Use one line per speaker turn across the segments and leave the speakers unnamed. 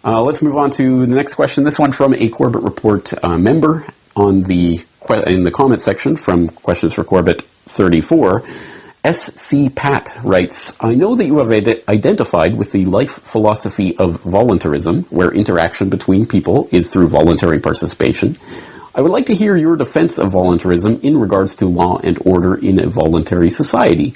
Let's move on to the next question. This one from a Corbett Report member in the comment section from Questions for Corbett 34. S.C. Pat writes, I know that you have identified with the life philosophy of voluntarism, where interaction between people is through voluntary participation. I would like to hear your defense of voluntarism in regards to law and order in a voluntary society.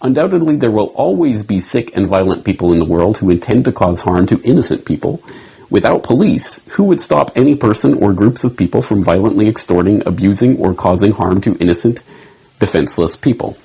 Undoubtedly, there will always be sick and violent people in the world who intend to cause harm to innocent people. Without police, who would stop any person or groups of people from violently extorting, abusing, or causing harm to innocent, defenseless people?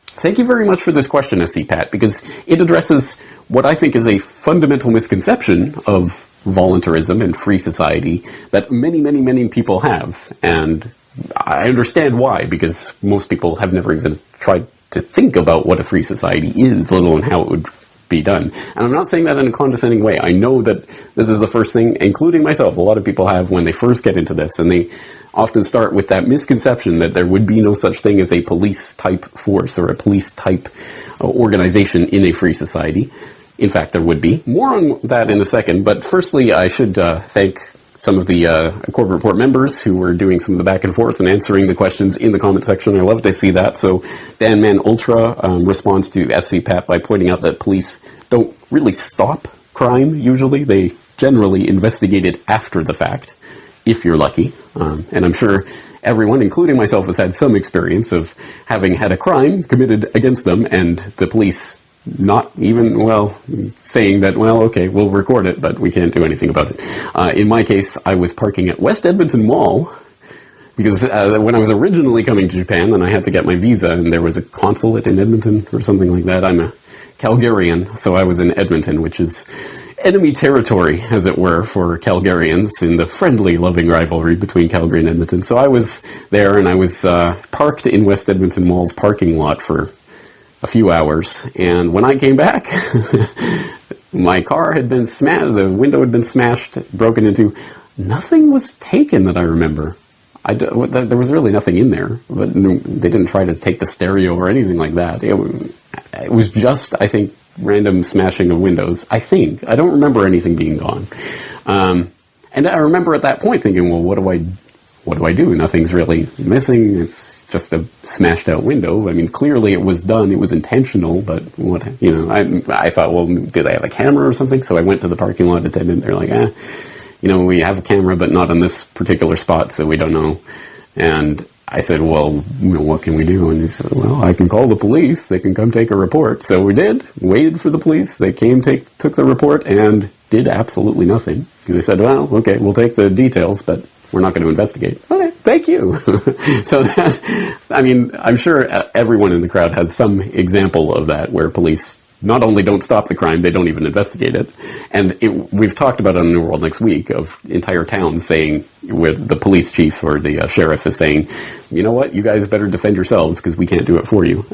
Thank you very much for this question, SC Pat, because it addresses what I think is a fundamental misconception of voluntarism and free society that many, many, many people have. And I understand why, because most people have never even tried to think about what a free society is, let alone how it would be done. And I'm not saying that in a condescending way. I know that this is the first thing, including myself, a lot of people have when they first get into this, and they often start with that misconception that there would be no such thing as a police-type force or a police-type organization in a free society. In fact, there would be. More on that in a second, but firstly, I should thank some of the Corbett Report members who were doing some of the back and forth and answering the questions in the comment section. I love to see that. So Dan Man Ultra responds to SC Pat by pointing out that police don't really stop crime, usually. They generally investigate it after the fact, if you're lucky. And I'm sure everyone, including myself, has had some experience of having had a crime committed against them and the police not even, saying that, okay, we'll record it, but we can't do anything about it. In my case, I was parking at West Edmonton Mall because when I was originally coming to Japan and I had to get my visa and there was a consulate in Edmonton or something like that, I'm a Calgarian, so I was in Edmonton, which is enemy territory, as it were, for Calgarians in the friendly, loving rivalry between Calgary and Edmonton. So I was there and I was parked in West Edmonton Mall's parking lot for a few hours, and when I came back, my car had been smashed, the window had been smashed, broken into. Nothing was taken that I remember. There was really nothing in there, but they didn't try to take the stereo or anything like that. It was just, I think, random smashing of windows. I don't remember anything being gone. And I remember at that point thinking, well, what do I do? Nothing's really missing. It's just a smashed out window. I mean, clearly it was done. It was intentional, but I thought, well, did I have a camera or something? So I went to the parking lot attendant. They're like, we have a camera, but not on this particular spot, so we don't know. And I said, well, what can we do? And he said, well, I can call the police. They can come take a report. So we did, waited for the police. They came, took the report, and did absolutely nothing. They said, well, okay, we'll take the details, but we're not going to investigate. Okay, thank you. So I'm sure everyone in the crowd has some example of that where police not only don't stop the crime, they don't even investigate it. And we've talked about it on New World Next Week of entire towns saying, where the police chief or the sheriff is saying, you know what, you guys better defend yourselves because we can't do it for you.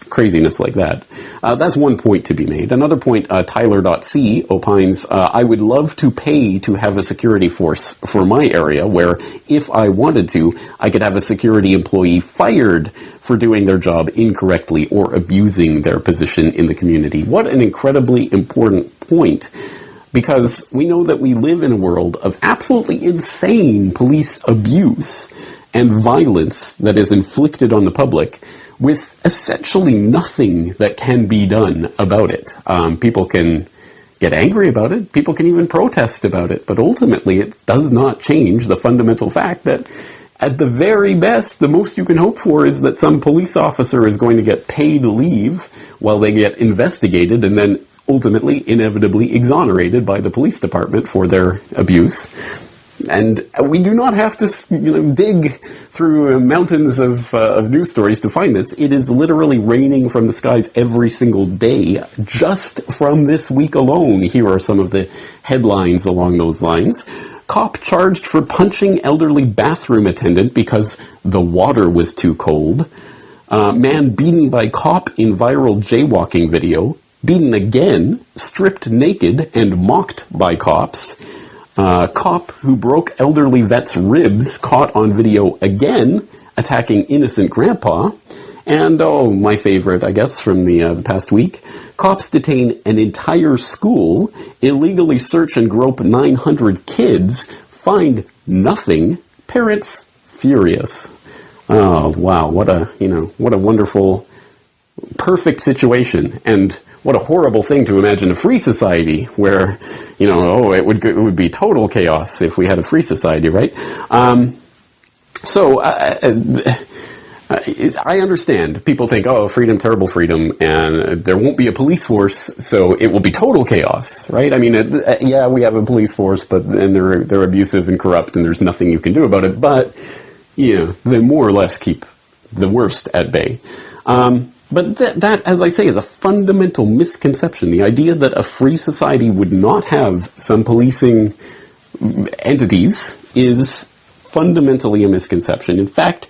Craziness like that. That's one point to be made. Another point, Tyler.c opines, I would love to pay to have a security force for my area where, if I wanted to, I could have a security employee fired for doing their job incorrectly or abusing their position in the community. What an incredibly important point, because we know that we live in a world of absolutely insane police abuse and violence that is inflicted on the public, with essentially nothing that can be done about it. People can get angry about it, people can even protest about it, but ultimately it does not change the fundamental fact that at the very best, the most you can hope for is that some police officer is going to get paid leave while they get investigated and then ultimately, inevitably exonerated by the police department for their abuse. And we do not have to, dig through mountains of news stories to find this. It is literally raining from the skies every single day. Just from this week alone, here are some of the headlines along those lines. Cop charged for punching elderly bathroom attendant because the water was too cold. Man beaten by cop in viral jaywalking video. Beaten again, stripped naked, and mocked by cops. Cop who broke elderly vet's ribs caught on video again attacking innocent grandpa. And, oh, my favorite, I guess, from the past week. Cops detain an entire school, illegally search and grope 900 kids, find nothing, parents furious. Oh, wow, what a wonderful, perfect situation. And what a horrible thing to imagine a free society where, it would be total chaos if we had a free society, right? I understand. People think, oh, freedom, terrible freedom, and there won't be a police force, so it will be total chaos, right? I mean, yeah, we have a police force, and they're abusive and corrupt, and there's nothing you can do about it. But they more or less keep the worst at bay. But that, as I say, is a fundamental misconception. The idea that a free society would not have some policing entities is fundamentally a misconception. In fact,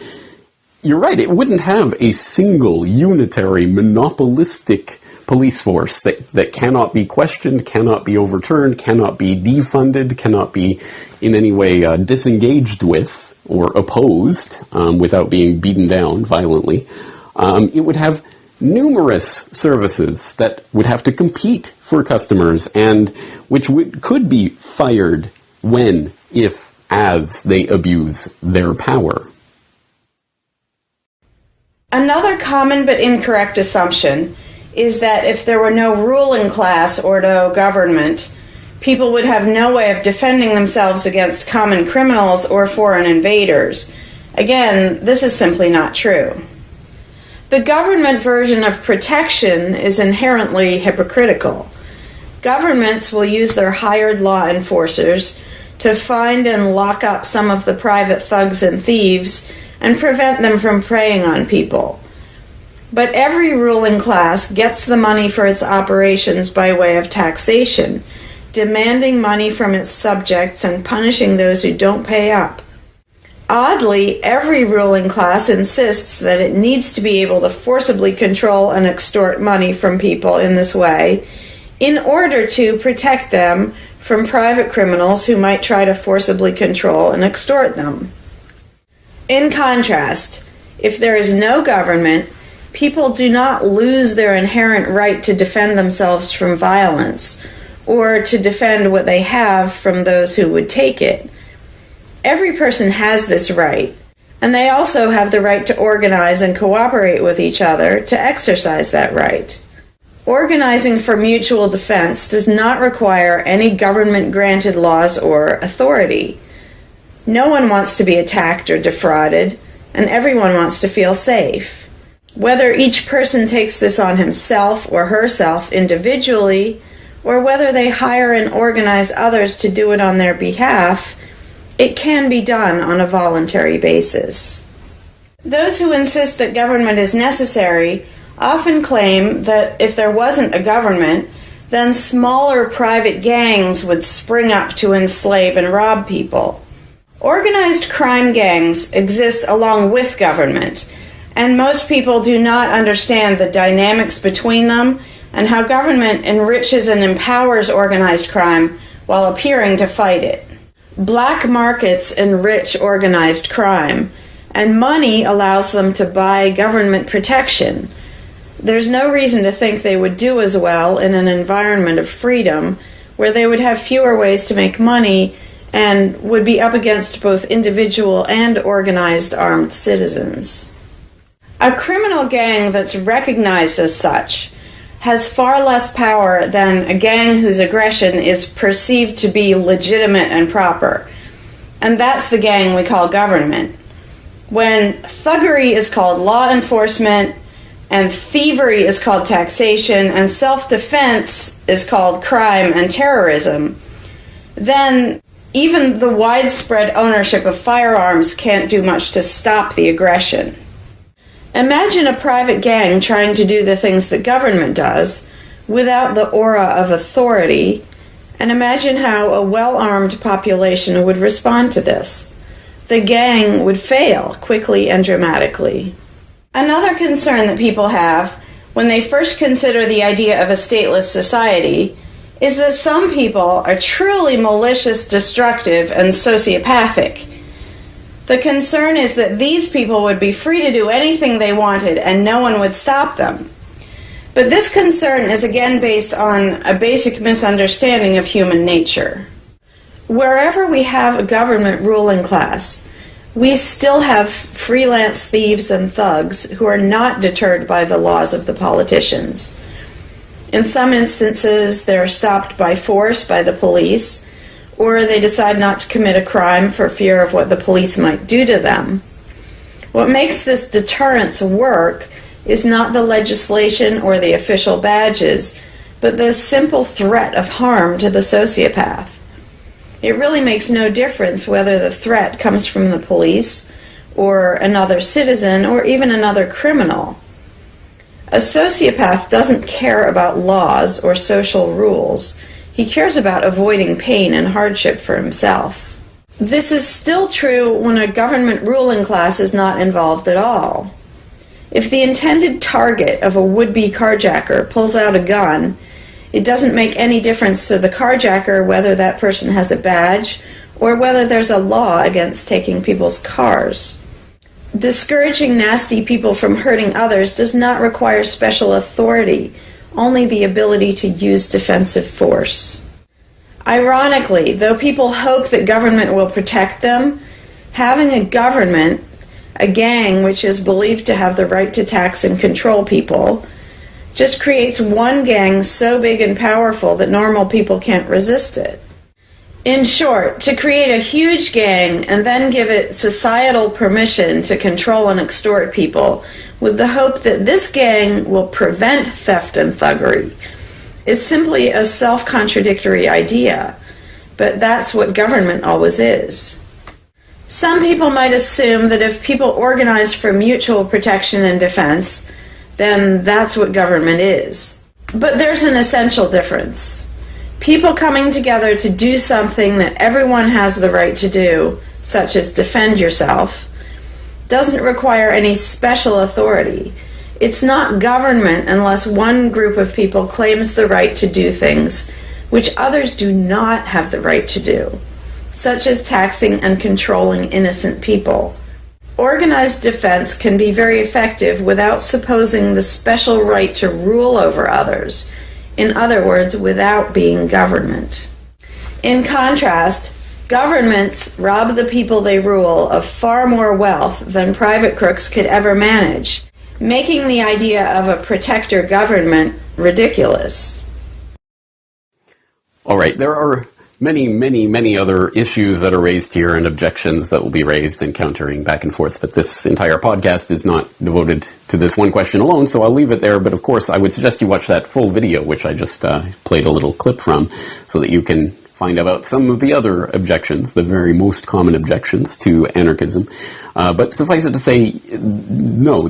you're right, it wouldn't have a single, unitary, monopolistic police force that cannot be questioned, cannot be overturned, cannot be defunded, cannot be in any way disengaged with or opposed without being beaten down violently. It would have numerous services that would have to compete for customers and which could be fired when, if, as they abuse their power.
Another common but incorrect assumption is that if there were no ruling class or no government, people would have no way of defending themselves against common criminals or foreign invaders. Again, this is simply not true. The government version of protection is inherently hypocritical. Governments will use their hired law enforcers to find and lock up some of the private thugs and thieves and prevent them from preying on people. But every ruling class gets the money for its operations by way of taxation, demanding money from its subjects and punishing those who don't pay up. Oddly, every ruling class insists that it needs to be able to forcibly control and extort money from people in this way in order to protect them from private criminals who might try to forcibly control and extort them. In contrast, if there is no government, people do not lose their inherent right to defend themselves from violence or to defend what they have from those who would take it. Every person has this right, and they also have the right to organize and cooperate with each other to exercise that right. Organizing for mutual defense does not require any government-granted laws or authority. No one wants to be attacked or defrauded, and everyone wants to feel safe. Whether each person takes this on himself or herself individually, or whether they hire and organize others to do it on their behalf, it can be done on a voluntary basis. Those who insist that government is necessary often claim that if there wasn't a government, then smaller private gangs would spring up to enslave and rob people. Organized crime gangs exist along with government, and most people do not understand the dynamics between them and how government enriches and empowers organized crime while appearing to fight it. Black markets enrich organized crime, and money allows them to buy government protection. There's no reason to think they would do as well in an environment of freedom where they would have fewer ways to make money and would be up against both individual and organized armed citizens. A criminal gang that's recognized as such has far less power than a gang whose aggression is perceived to be legitimate and proper. And that's the gang we call government. When thuggery is called law enforcement, and thievery is called taxation, and self-defense is called crime and terrorism, then even the widespread ownership of firearms can't do much to stop the aggression. Imagine a private gang trying to do the things that government does without the aura of authority, and imagine how a well-armed population would respond to this. The gang would fail quickly and dramatically. Another concern that people have when they first consider the idea of a stateless society is that some people are truly malicious, destructive, and sociopathic. The concern is that these people would be free to do anything they wanted and no one would stop them. But this concern is again based on a basic misunderstanding of human nature. Wherever we have a government ruling class, we still have freelance thieves and thugs who are not deterred by the laws of the politicians. In some instances, they're stopped by force by the police, or they decide not to commit a crime for fear of what the police might do to them. What makes this deterrence work is not the legislation or the official badges, but the simple threat of harm to the sociopath. It really makes no difference whether the threat comes from the police, or another citizen, or even another criminal. A sociopath doesn't care about laws or social rules. He cares about avoiding pain and hardship for himself. This is still true when a government ruling class is not involved at all. If the intended target of a would-be carjacker pulls out a gun, it doesn't make any difference to the carjacker whether that person has a badge or whether there's a law against taking people's cars. Discouraging nasty people from hurting others does not require special authority, only the ability to use defensive force. Ironically, though people hope that government will protect them, having a government, a gang which is believed to have the right to tax and control people, just creates one gang so big and powerful that normal people can't resist it. In short, to create a huge gang and then give it societal permission to control and extort people with the hope that this gang will prevent theft and thuggery is simply a self-contradictory idea, but that's what government always is. Some people might assume that if people organize for mutual protection and defense, then that's what government is. But there's an essential difference. People coming together to do something that everyone has the right to do, such as defend yourself, doesn't require any special authority. It's not government unless one group of people claims the right to do things which others do not have the right to do, such as taxing and controlling innocent people. Organized defense can be very effective without supposing the special right to rule over others, in other words, without being government. In contrast, governments rob the people they rule of far more wealth than private crooks could ever manage, making the idea of a protector government ridiculous.
All right, there are many other issues that are raised here and objections that will be raised and countering back and forth, but this entire podcast is not devoted to this one question alone, so I'll leave it there. But of course, I would suggest you watch that full video, which I just played a little clip from, so that you can find out some of the other objections, the very most common objections to anarchism. But suffice it to say, no,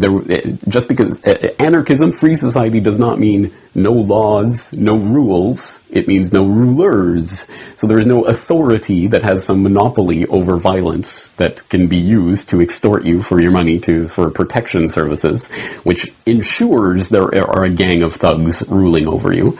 just because anarchism, free society, does not mean no laws, no rules. It means no rulers. So there is no authority that has some monopoly over violence that can be used to extort you for your money for protection services, which ensures there are a gang of thugs ruling over you.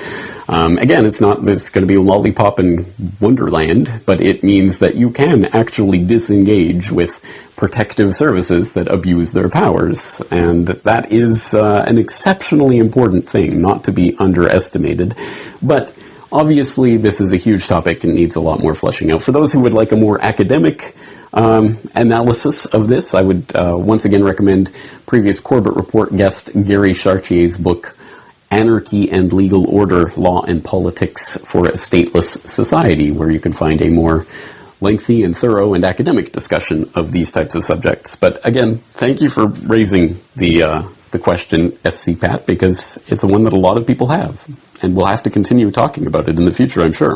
Again, it's going to be a lollipop and wonderland, but it means that you can actually disengage with protective services that abuse their powers, and that is an exceptionally important thing, not to be underestimated. But obviously, this is a huge topic and needs a lot more fleshing out. For those who would like a more academic analysis of this, I would once again recommend previous Corbett Report guest Gary Chartier's book, Anarchy and Legal Order, Law and Politics for a Stateless Society, where you can find a more lengthy and thorough and academic discussion of these types of subjects. But again, thank you for raising the question, SC Pat, because it's one that a lot of people have, and we'll have to continue talking about it in the future, I'm sure.